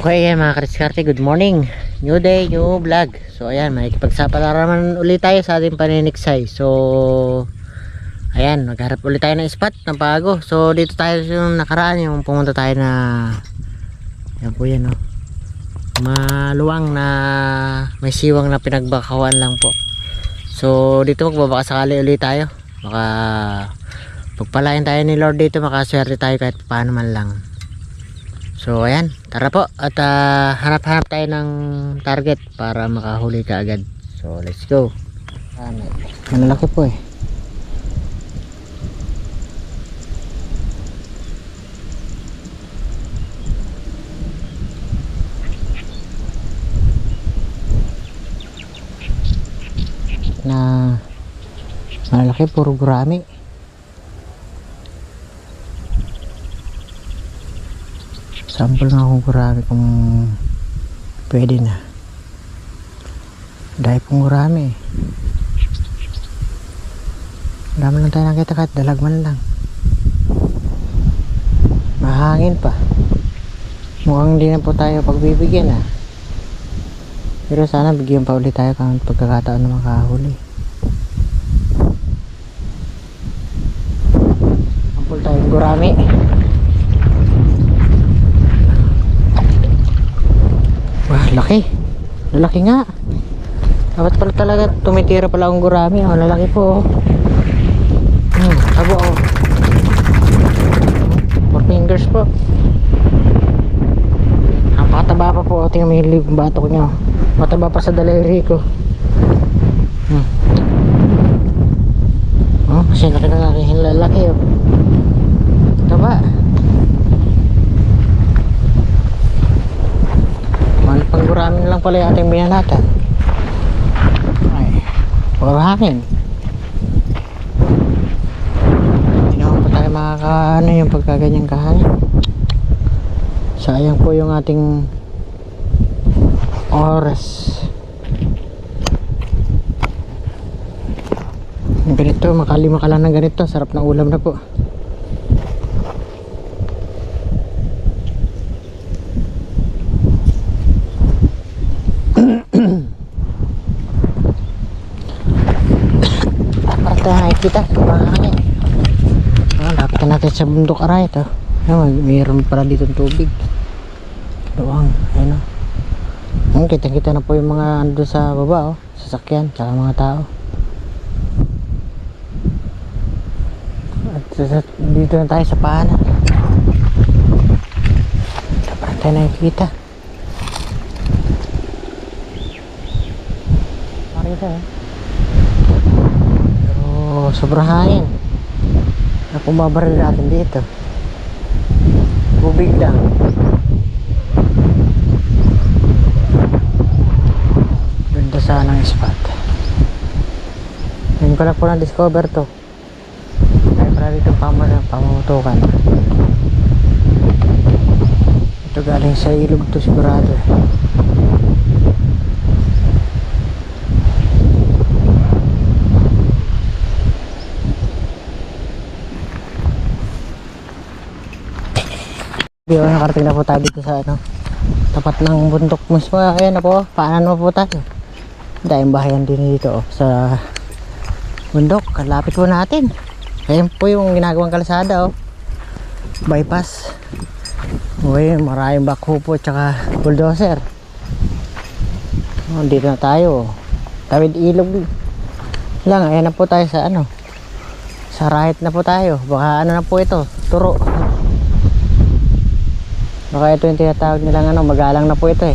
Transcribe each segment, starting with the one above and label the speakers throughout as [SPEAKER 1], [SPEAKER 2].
[SPEAKER 1] Okay, ayan mga kadiskarte, good morning. New day, new vlog. So ayan, makikipagsapalaran ulit tayo sa ating paniniksay. So ayan, magharap ulit tayo ng spot ng bago. So dito tayo yung nakaraan, yung pumunta tayo na yan po yan, no? Maluwang na may siwang na pinagbakawan lang po. So dito magbabaka sakali ulit tayo. Baka pagpalain tayo ni Lord dito, makaswerte tayo kahit paano man lang. So ayan, tara po at hanap-hanap tayo ng target para makahuli ka agad. So let's go. Malalaki po eh. Na malalaki, puro gurami. Sample nga akong gurami kung pwede na. Dahil pong gurami. Dami lang tayo nakita kahit dalagman lang. Mahangin pa. Mukhang hindi na po tayo pagbibigyan ah. Pero sana bigyan pa ulit tayo kahit pagkakataon na makahuli. Sample tayong gurami. Wah, laki. Lalaki nga. Dapat pala talaga tumitira pala ang gurami. Oh, lalaki po. Abo oh. 4 fingers po. Napakataba pa po. Tingnan mo yung batok nyo. Mataba pa sa daliri ko. Oh, kasi laki na lalaki oh. Taba. Panggurami na lang pala yung ating binanatan. Ay, puro hangin. Hindi naman pa tayo makakaano yung pagkaganyang kahangin. Sayang po yung ating oras. Ganito, makalima ka lang ng ganito. Sarap ng ulam na po. Kita mahangin. Dapat natin sa bundok aray ito. Mayroon pala dito tubig. Luwang, ayun o. Kita na po yung mga ando sa baba o. Sasakyan, tsaka mga tao. At dito na tayo sa paanan. Dapat tayo nakikita. Marita eh. Sobrang hangin. Kung babaril natin dito, tubig lang. Ganda sana ang spot. Ngayon ko lang po na-discover to. Kaya pala dito pamamutukan. Ito galing sa ilog to sigurado eh. Nakarating na po tayo dito sa ano, tapat ng bundok mismo. Ayan na po, paanan mo po tayo. Dahil bahayan din dito oh, sa bundok. Kalapit po natin. Ayan po yung ginagawang kalsada oh. Bypass. Uy, maraming backhoe po tsaka bulldozer. Oh, dito na tayo. Tawid ilog lang. Ayan na po tayo sa ano, sa right na po tayo. Baka ano na po ito, turo. Baka ito yung tinatawag nilang ano, magalang na po ito eh.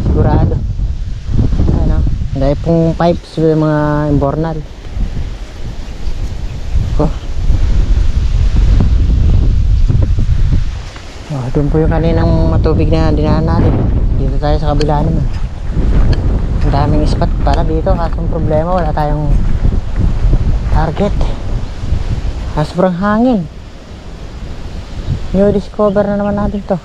[SPEAKER 1] Sigurado. Ano, dahil pong pipes yung mga imbornal. Doon po yung kaninang matubig na dinahan natin. Dito tayo sa kabila naman. Ang daming spot para dito. Kasong problema, wala tayong target. Sobrang hangin. New discover na naman natin to.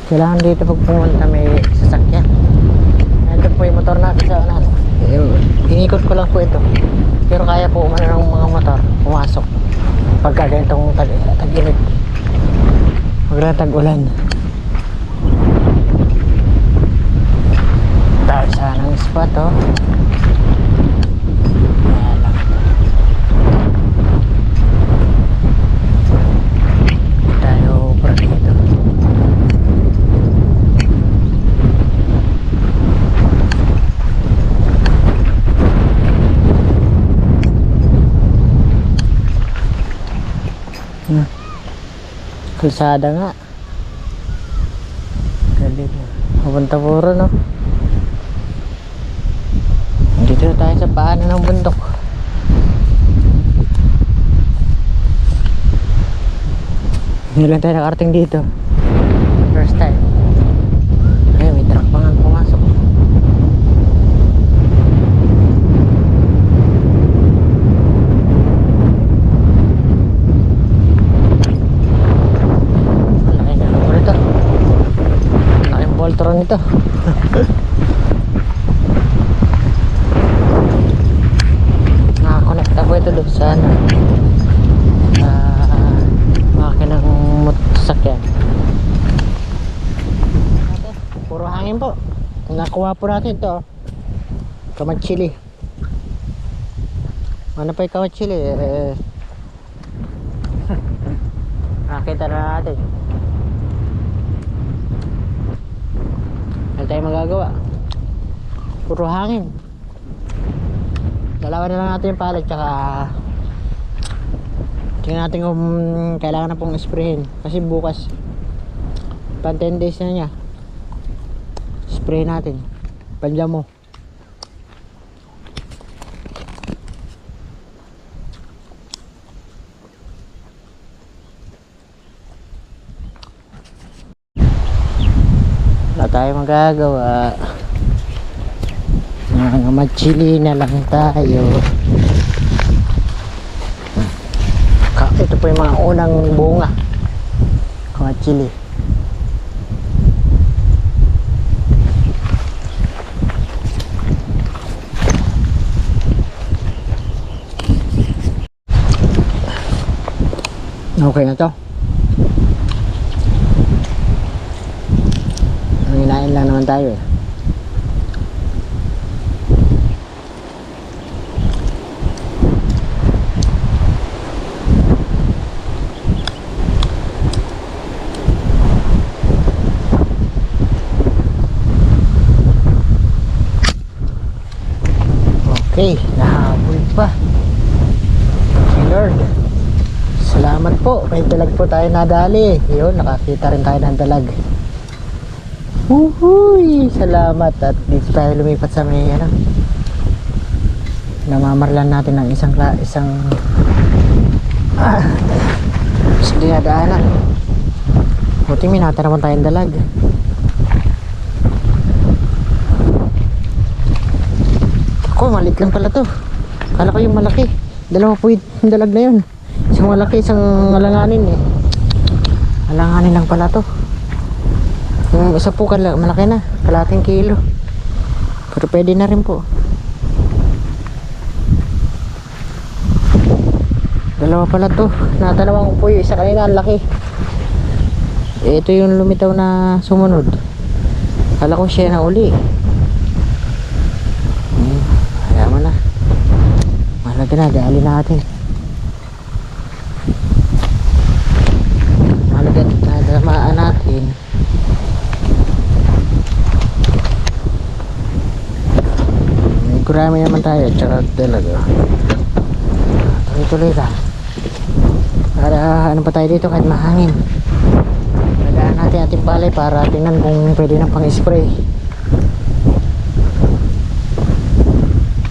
[SPEAKER 1] Kailangan dito pag pumunta may sasakyan. Ito po yung motor natin sa ano. Inikot ko lang po ito. Pero kaya po umano ng mga motor pumasok. pagka ganitong tag-init, wag lang tag-ulan. Dahil sa ng spot oh. Ayan lang. Tayo para dito. Kalsada nga. Galing. Papunta puro no. Dito na tayo sa paanan ng bundok. Hindi lang tayo nakarating dito. First time. Ay, may truck pa nga pumasok. Malaki na ako rito. Malaking Voltron nito. Nakakonekta po ito doon sa makinang motorsakyan. Puro hangin po. Nakuha po natin ito. Kamatsili. Ano pa yung kamatsili? Nakita na natin. Ano tayo magagawa? Puro hangin. Dalawa na lang natin yung pallet, tsaka tingnan natin kung kailangan na pong sprayin kasi bukas pan 10 days na niya. Spray natin panjamo. Wala tayo magagawa. Mga machili na lang tayo. Ito po yung mga unang bunga machili. Okay na to. Hinahin lang naman tayo eh. Okay, nahabol pa. Si Lord, salamat po. May dalag po tayo nadali. Yun, nakakita rin tayo ng dalag. Uhuy, salamat. At dito tayo lumipat sa may namamarlan natin ng isang dinadaanan. Buti may natanaman tayong dalag. Ako, maliit lang pala to. Kala ko yung malaki. Dalawa po yung dalag na yun. Isang malaki, isang alanganin eh. Alanganin lang pala to. Yung isa po malaki na. Kalating kilo. Pero pwede na rin po. Dalawa pala to. Natanawan ko po yung isa kanina. Ang laki. Ito yung lumitaw na sumunod. Kala ko siya na uli. Mahalaga na, dali natin. Mahalaga na, damaan natin. May gurami naman tayo, tsaka talaga. Tuloy-tuloy lang. Para ano pa tayo dito kahit mahangin. Lagaan natin ating palay para tingnan kung pwede nang pang-spray.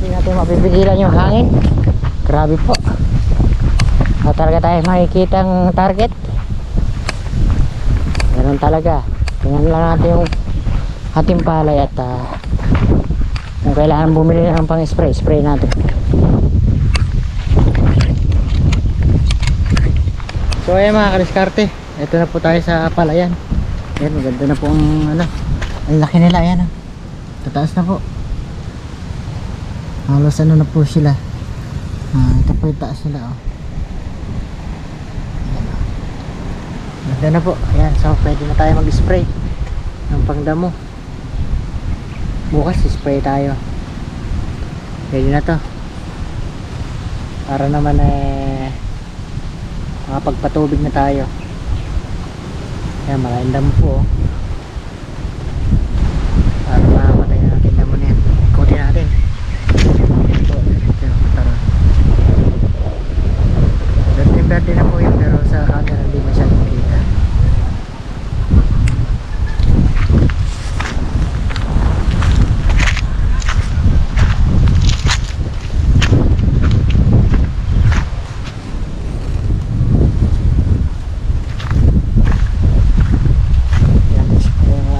[SPEAKER 1] Hindi natin mapipigilan yung hangin. Grabe po. Talaga tayo makikitang target. Ganun talaga. Tingnan lang natin yung ating palay at kung kailangan bumili ng pang spray, spray natin. So ayan mga kaliskarte, ito na po tayo sa palayan. Ayan, maganda na po ang ang laki nila. Ayan, tataas na po. Halos na po sila. Ito po yung taas nila Ganda na po. Ayan, so pwede na tayo mag-spray ng pangdamo. Bukas spray tayo. Pwede na to. Para naman makapagpatubig na tayo. Ayan, maraming damo po. Para makamatay na natin damo na yan. Ikutin natin. Ito, tara. Verde na po yun, pero sa camera hindi masyadong makita. Yan.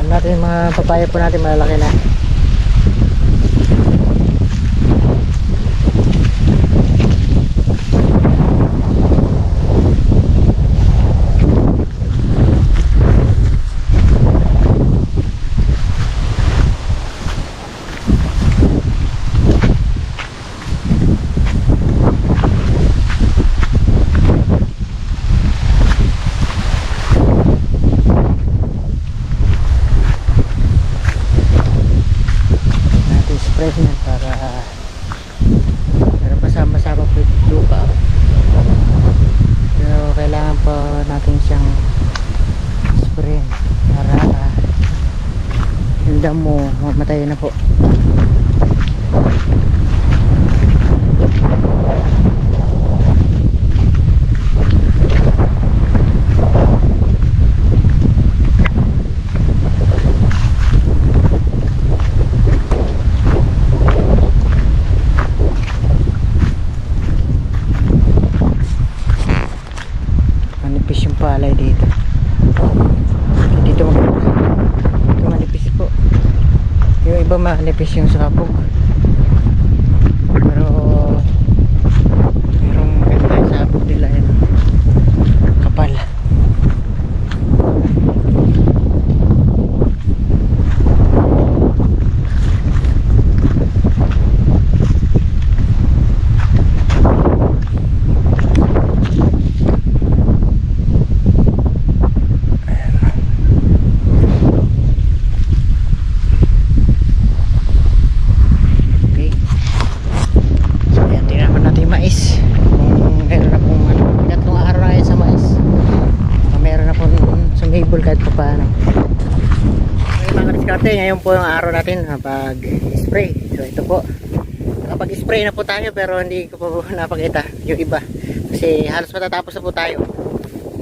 [SPEAKER 1] Ano natin, mga papaya po natin malalaki na. Para masama-sama po yung lupa, pero kailangan pa natin siyang sprayin para yung damo mamatay na po. Manipis yung palay dito. Dito manipis po. Yung iba manipis yung sabog. Pero merong ganda yung sabog nila yun. Kapal. Kahit pa paano. Okay mga diskarte, ngayon po yung araw natin pag spray. So ito po, nakapag spray na po tayo, pero hindi ko po napakita yung iba kasi halos matatapos na po tayo.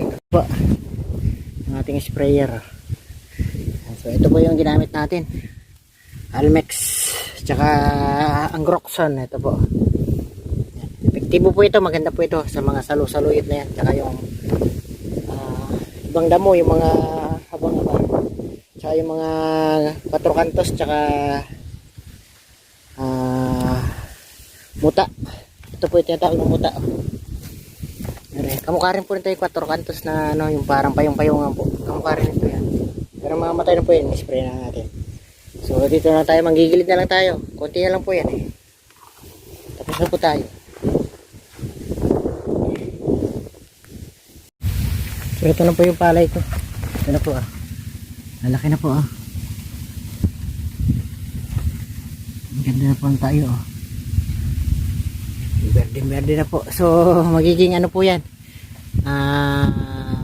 [SPEAKER 1] Ito po ang ating sprayer. So ito po yung ginamit natin, Almex tsaka Angroxon. Ito po, epektibo po ito, maganda po ito sa mga salu-saluyot na yan, tsaka yung ibang damo, yung mga habang-haba, tsaka yung mga patrokantos, tsaka muta. Ito po yung tinatawag ng muta. Kamukha rin po rin tayo yung patrokantos na ano, yung parang payong-payongan po. Kamukha rin ito yan. Pero mamamatay na po yun, spray na natin. So dito na tayo, manggigilid na lang tayo. Konti na lang po yan eh. Tapos na po tayo. So ito na po yung palay ko. Ito na po Malaki na po Ang ganda na po ang tayo Berde na po. So magiging ano po yan.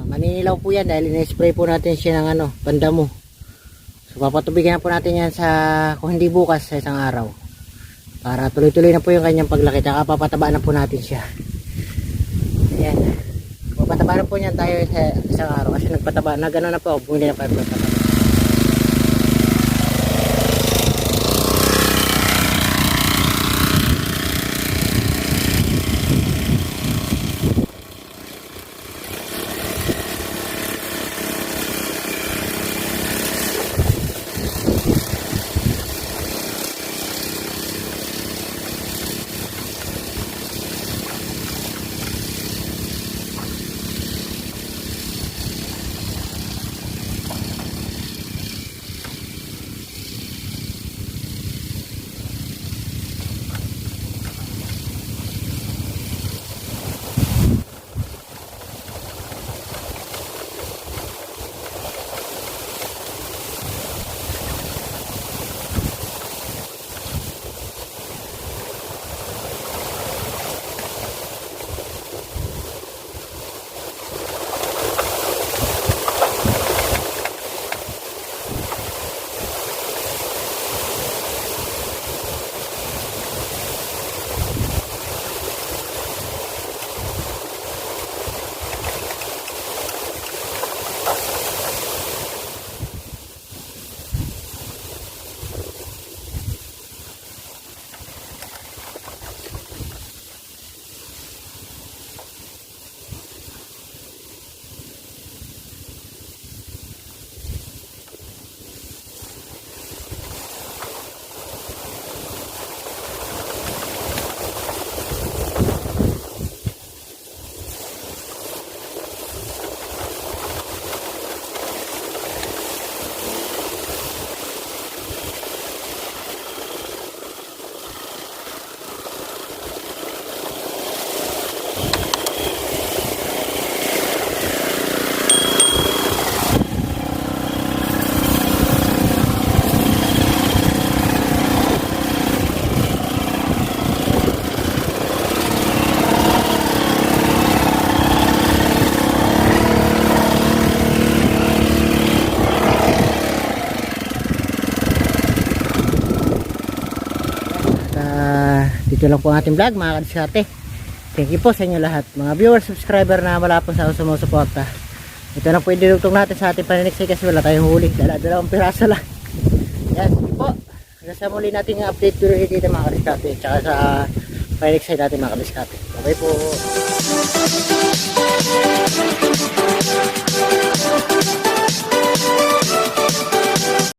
[SPEAKER 1] Maninilaw po yan dahil in-spray po natin siya ng pandamo. So papatubigan na po natin yan kung hindi bukas, sa isang araw. Para tuloy-tuloy na po yung kanyang paglaki. Tsaka papatabaan na po natin siya. Ayan. Pataba na po niyan tayo sa isang araw kasi nagpataba na gano'n na po, bumili na pa pataba. dito lang po ang ating vlog mga kadiskarte. Thank you po sa inyo lahat mga viewers, subscriber na wala po sa sumusuporta. Ito na po idudugtong natin sa ating paniniksay kasi wala tayong huli, dalawang piraso lang. Yan, sige po, hanggang sa muli natin yung update video dito mga kadiskarte, tsaka sa paniniksay natin mga kadiskarte. Okay po.